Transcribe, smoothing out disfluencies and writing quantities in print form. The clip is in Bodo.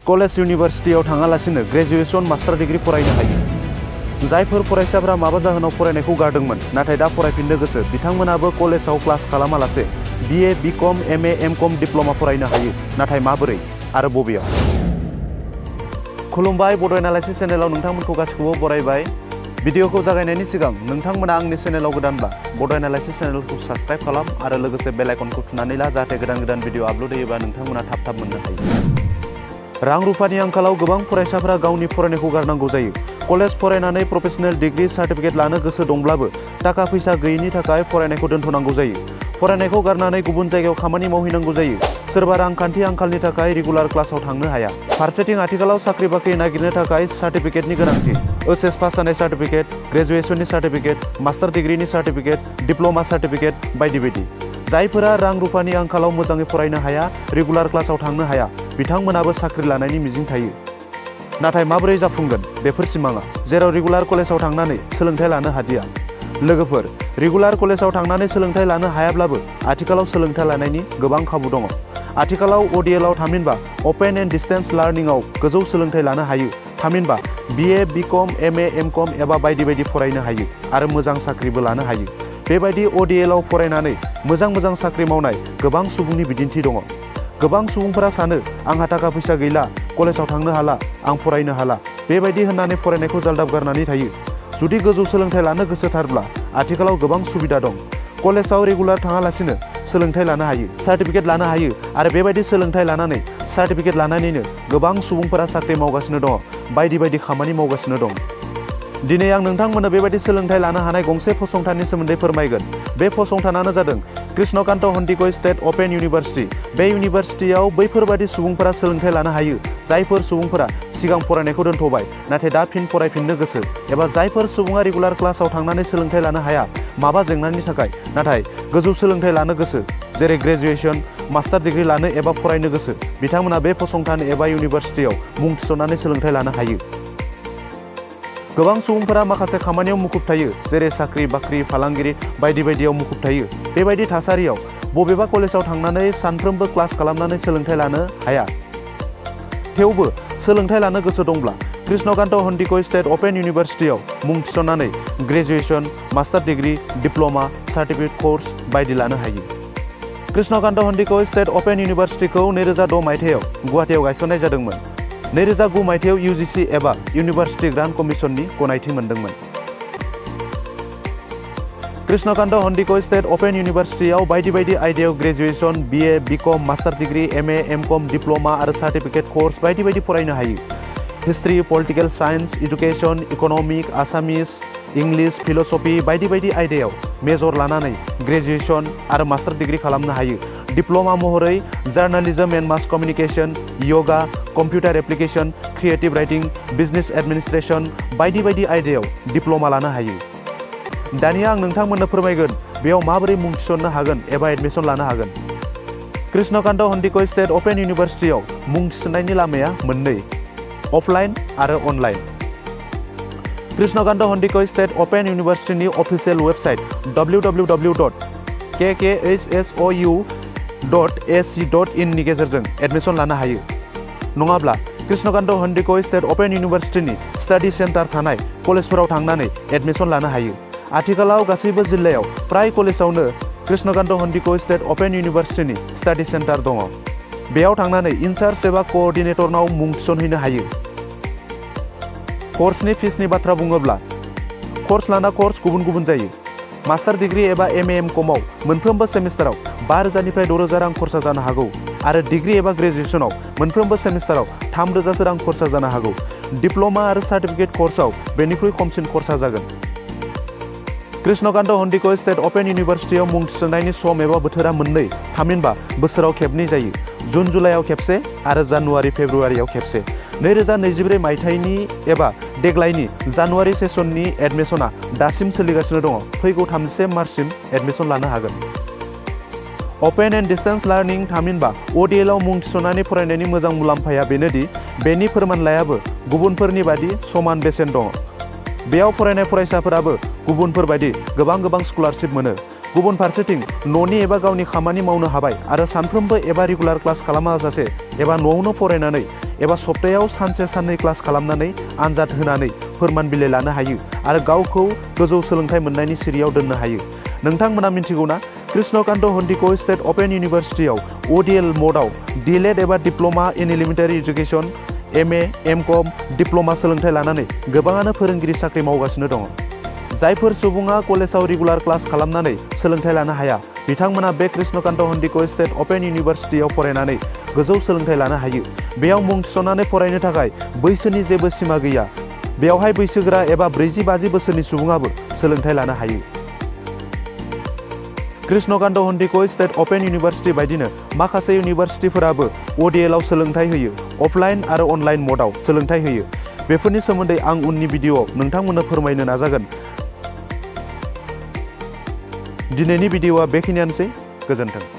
कलेज इउनिभारसिटियाव थाङालासिनो ग्रेजुएशन मास्टार डिग्री फरायनो हायो। जायफोर फरायसाफोरा माबा जाहोनाव फरायनायखौ गारदोंमोन नाथाय दा फरायफिननो गोसो बिथांमोनाबो कलेजाव क्लास खालामालासे BA, BCom, MA, MCom diploma फरायनो हायो। नाथाय माबोरै आरो बबेयाव? खुलुमबाय, बड' एनालाइसिस चेनेलाव नोंथांमोनखौ गासिखौबो बरायबाय। भिडिअखौ जागायनायनि सिगां नोंथांमोना आंनि चेनेलाव गोदानब्ला बड' एनालाइसिस चेनेलखौ साबस्क्राइब खालाम आरो लोगोसे बेल आइकनखौ थुनानै ला जाहाथे गोदान भिडिअ आपल'ड होयोबा नोंथांमोना थाब मोननो हायो। रां रुफानि आंखालाव गोबां फरायसाफोरा गावनि फरायनायखौ गारनांगौ जायो। कलेज फरायनानै प्रोफेशनेल डिग्री सार्टिफिकेट लानो गोसो दंब्लाबो थाखा फैसा गैयिनि थाखाय फरायनायखौ दोनथ'नांगौ जायो। फरायनायखौ गारनानै गुबुन जायगायाव खामानि मावहैनांगौ जायो। सोरबा रांखान्थि आंखालनि थाखाय रेगुलार क्लासाव थांनो हाया। फारसेथिं आथिखालाव साख्रि बाख्रि नागिरनो थाखाय सार्टिफिकेटनि गोनांथि। OHS पास जानाय सार्टिफिकेट, ग्रेजुएशननि सार्टिफिकेट, मास्टार डिग्रीनि सार्टिफिकेट, डिप्लोमा सार्टिफिकेट बायदि बायदि। जायफोरा रां रुफानि आंखालाव मोजाङै फरायनो हाया, रेगुलार क्लासाव थांनो हाया, बिथांमोनाबो साख्रि लानायनि मिजिं थायो। नाथाय माबोरै जाफुंगोन बेफोर सिमाङा, जेराव रेगुलार कलेजाव थांनानै सोलोंथाइ लानो हादिया? लोगोफोर, रेगुलार कलेजाव थांनानै सोलोंथाइ लानो हायाब्लाबो आथिखालाव सोलोंथाइ लानायनि गोबां खाबु दङ। आथिखालाव ODL आव थामहिनबा अपेन एन्ड डिस्टेन्स लार्निंआव गोजौ सोलोंथाइ लानो हायो। थामहिनबा BA, BCom, MA, MCom एबा बायदि बायदि फरायनो हायो आरो मोजां साख्रिबो लानो हायो। बेबायदि ODL आव फरायनानै मोजां साख्रि मावनाय गोबां सुबुंनि बिदिन्थि दङ। गोबां सुबुंफोरा सानो आंहा थाखा फैसा गैला, कलेजाव थांनो हाला, आं फरायनो हाला, बेबायदि होननानै फरायनायखौ जालदाब गारनानै थायो। जुदि गोजौ सोलोंथाइ लानो गोसोथारब्ला आथिखालाव गोबां सुबिदा दं। कलेजाव रेगुलार थाङालासिनो सोलोंथाइ लानो हायो, सार्टिफिकेट लानो हायो आरो बेबायदि सोलोंथाइ लानानै सार्टिफिकेट लानानैनो गोबां सुबुंफोरा साख्रि मावगासिनो दङ, बायदि खामानि मावगासिनो दं। दिनै आं नोंथांमोननो बेबायदि सोलोंथाइ लानो हानाय गंसे फसंथाननि सोमोन्दै फोरमायगोन। बे फसंथानानो जादों कृष्णकान्त हन्डिकय स्टेट अपेन इउनिभारसिटि। बे इउनिभारसिटियाव बैफोरबायदि सुबुंफोरा सोलोंथाइ लानो हायो जायफोर सुबुंफोरा सिगां फरायनायखौ दोनथ'बाय नाथाय दा फिन फरायफिननो गोसो, एबा जायफोर सुबुङा रेगुलार क्लासाव थांनानै सोलोंथाइ लानो हाया माबा जेंनानि थाखाय, नाथाय गोजौ सोलोंथाइ लानो गोसो, जेरै ग्रेजुएशन, मास्टार डिग्री लानो एबा फरायनो गोसो, बिथांमोना बे फसंथान एबा इउनिभारसिटियाव मुं थिसननानै सोलोंथाइ लानो हायो। गोबां सुबुंफोरा माखासे खामानियाव मुखुब थायो, जेरै साख्रि बाख्रि, फालांगिरि बायदि बायदियाव मुखुब थायो। बेबायदि थासारियाव बबेबा कलेजाव थांनानै सानफ्रोमबो क्लास खालामनानै सोलोंथाइ लानो हाया। थेवबो सोलोंथाइ लानो गोसो दंब्ला कृष्णकान्त हन्डिकय स्टेट अपेन इउनिभारसिटियाव मुं थिसननानै graduation, master degree, diploma, certificate course बायदि लानो हायो। कृष्णकान्त हन्डिकय स्टेट अपेन इउनिभारसिटिखौ 2006 मायथाइयाव गुवाहाटीआव गायसननाय जादोंमोन। 2009 मायथाइयाव UGC एबा इउनिभारसिटि ग्रान्ट कमिसननि गनायथि मोनदोंमोन। कृष्णकान्त हन्डिकय स्टेट अपेन इउनिभारसिटियाव बायदि बायदि आयदायाव graduation, BA, BCom, master degree, MA, MCom, diploma आरो सार्टिफिकेट कोर्स बायदि बायदि फरायनो हायो। History, political science, education, economic, Assamese, English, philosophy बायदि बायदि आयदायाव मेजर लानानै ग्रेजुएशन आरो मास्टार डिग्री खालामनो हायो। डिप्लोमा महरै जार्नालिज्म एन्ड मास communication, yoga, computer application, creative writing, business administration बायदि बायदि आयदायाव डिप्लोमा लानो हायो। दानिया आं नोंथांमोननो फोरमायगोन बेयाव माबोरै मुं थिसननो हागोन एबा एडमिसन लानो हागोन। कृष्णकान्त हन्डिकय स्टेट अपेन इउनिभारसिटियाव मुं थिसननायनि लामाया मोननै, अफलाइन आरो अनलाइन। कृष्णकान्त हन्डिकय स्टेट अपेन इउनिभारसिटिनि अफिसियेल वेबसाइट www.kkhsou.ac.in नि गेजेरजों एडमिसन लानो हायो। नङाब्ला कृष्णकान्त हन्डिकय स्टेट अपेन इउनिभारसिटिनि स्टाडि सेन्टार थानाय कलेजफोराव थांनानै एडमिसन लानो हायो। आथिखालाव गासैबो जिल्लायाव प्राय कलेजावनो कृष्णकान्त हन्डिकय स्टेट अपेन इउनिभारसिटिनि स्टाडि सेन्टार दङ। बेयाव थांनानै इनचार्ज एबा कअर्डिनेटरनाव मुं थिसनहैनो हायो। कर्सनि फिसनि बाथ्रा बुङोब्ला कर्स लाना कर्स गुबुन जायो। मास्टार डिग्री एबा MA, MComआव मोनफ्रोमबो सेमिस्टाराव 5,000निफ्राय 6,000 रां खरसा जानो हागौ आरो डिग्री एबा ग्रेजुएशनाव मोनफ्रोमबो सेमिस्टाराव 3,000 रां खरसा जानो हागौ। डिप्लोमा आरो सार्टिफिकेट कर्सआव बेनिख्रुइ खमसिन खरसा जागोन। कृष्णकान्त हन्डिकय स्टेट अपेन इउनिभारसिटियाव मुं थिसननायनि सम एबा बोथोरा मोननै, थामहिनबा बोसोराव खेबनै जायो। जुन जुलाइआव खेबसे आरो जानुवारि फेब्रुवारियाव खेबसे। 2024 मायथाइनि एबा देग्लायनि जानुवारि सेसननि एडमिसना दासिम सोलिगासिनो दङ। फैगौ 31 मार्चसिम एडमिसन लानो हागोन। अपेन एन्ड डिस्टेन्स लार्निं थामहिनबा ODL आव मुं थिसननानै फरायनायनि मोजां मुलाम्फाया बेनोदि बेनि फोरमानलाइयाबो गुबुनफोरनि बादि समान बेसेन दङ। बेयाव फरायनाय फरायसाफोराबो गुबुनफोर बायदि गोबां स्कलारशिप मोनो। गुबुन फारसेथिं न'नि एबा गावनि खामानि मावनो हाबाय आरो सानफ्रोमबो एबा रेगुलार क्लास खालामाजासे एबा न'आवनो फरायनानै एबा सप्तायाव सानसे साननै क्लास खालामनानै आनजाद होनानै फोरमान बिलाइ लानो हायो आरो गावखौ गोजौ सोलोंथाइ मोननायनि सिरियाव दोननो हायो। नोंथांमोना मिथिगौना कृष्णकान्त हन्टिको स्टेट अपेन इउनिभार्सिटियाव ODL म'डआव DLED एबा diploma in elementary education MA MCOM diploma सोलोंथाइ लानानै गोबाङानो फोरोंगिरि साख्रि मावगासिनो दङ। जायफोर सुबुङा कलेजाव रेगुलार क्लास खालामनानै सोलोंथाइ लानो हाया बिथांमोना बे कृष्णकान्त हन्टिको स्टेट अपेन इउनिभार्सिटियाव फरायनानै गोजौ सोलोंथाइ लानो हायो। बेयाव मुं थिसननानै फरायनो थाखाय बैसोनि जेबो सिमा गैया। बेयावहाय बैसोगोरा एबा 40-50 बोसोरनि सुबुङाबो सोलोंथाइ लानो हायो। कृष्णकान्त हन्टिको स्टेट अपेन इउनिभार्सिटि बायदिनो माखासे इउनिभार्सिटिफोराबो ODL आव सोलोंथाइ होयो, अफलाइन आरो अनलाइन म'डआव सोलोंथाइ होयो। बेफोरनि सोमोन्दै आं उननि भिडिअ'आव नोंथांमोननो फोरमायनो नाजागोन। दिनैनि भिडिअ'आ बेखिनियानोसै। गोजोन्थों।